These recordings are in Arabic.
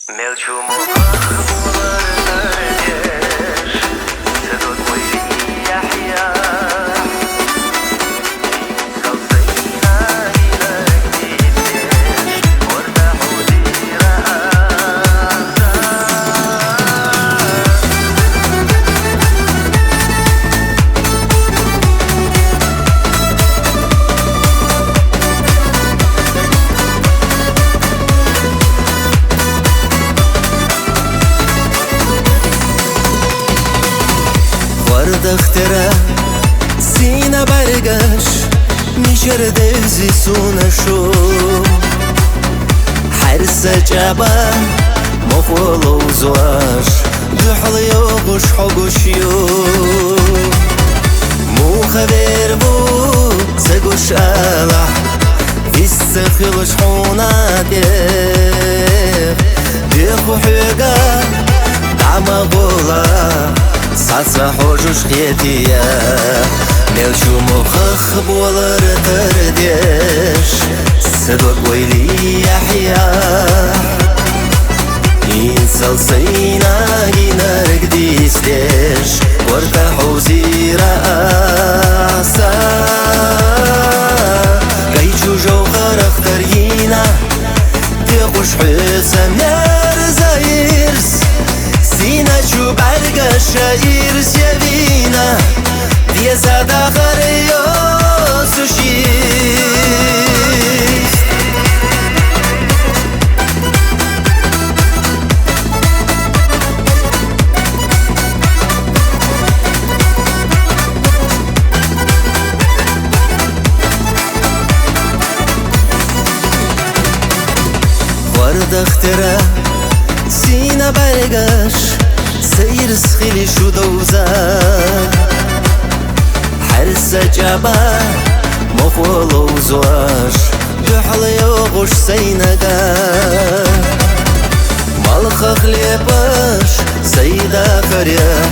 Melciu مخبور الجيش سدود ويلي يحيى خلصينا إلى جديد وارتاحوا اخترا سينا برقش نشر دزي سونا شو حرسة جابا مخولو زواش دحل يوغش حقوش يو مو خبر بو سقوش آلح يستخلش حونا ديخو حقا دعما بولا ساسا حوجوش خيتيا ملشو مخخ بولر ترديش سدوك ويلي يحيا ينسل سينا جينا رقديس ليش وارتاحوا زيرا آسا قيتشو جوخر اخترينا تيقوش حسام يرزايرس سينا شو بعرق الشاير سيبينا دي زادا خريو سوشيس ورد اخترا سينا برقش سير سخيلي شو دوزا حرسة جابا مخولو زواش جحل يوغش سيناقا مالخخ ليباش سيدا خريح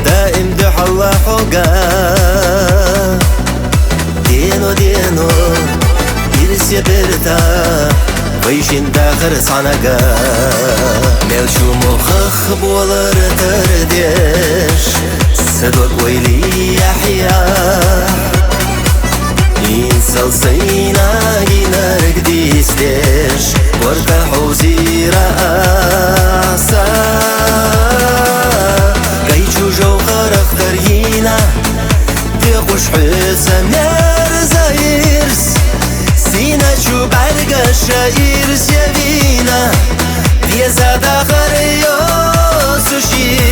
دائم دحل حقا دينو دينو يرس يبرتا ويشين داخر صانقا ملشو مخخ بولر ترديش سدوك ويلي يحيا ينسل سينا جينا رقديس ليش وارتاحوا زيرا آسا قيتشو جوخر اخترينا تيقوش حسام يرزايرس سينا شو بعرق الشاير سيبينا دي زادا خريو سوشيس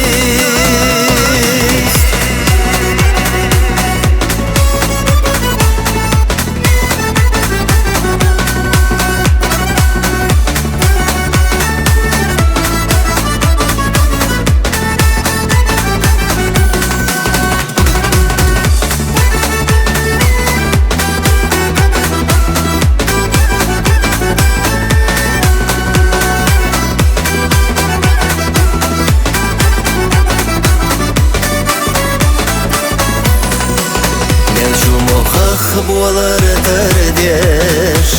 بولر ترديش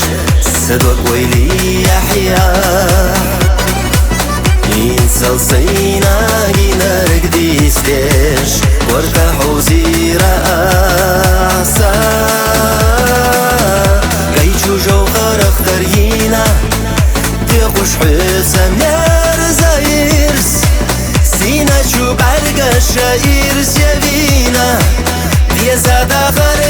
سدوك ويلي يحيا ينسل سينا جينا رقديس ليش وارتاحوا زيرا آسا قيتشو جوخر اخترينا تيقوش حسام يرزايرس سينا شو بعرق الشاير سيبينا دي زادا خرينا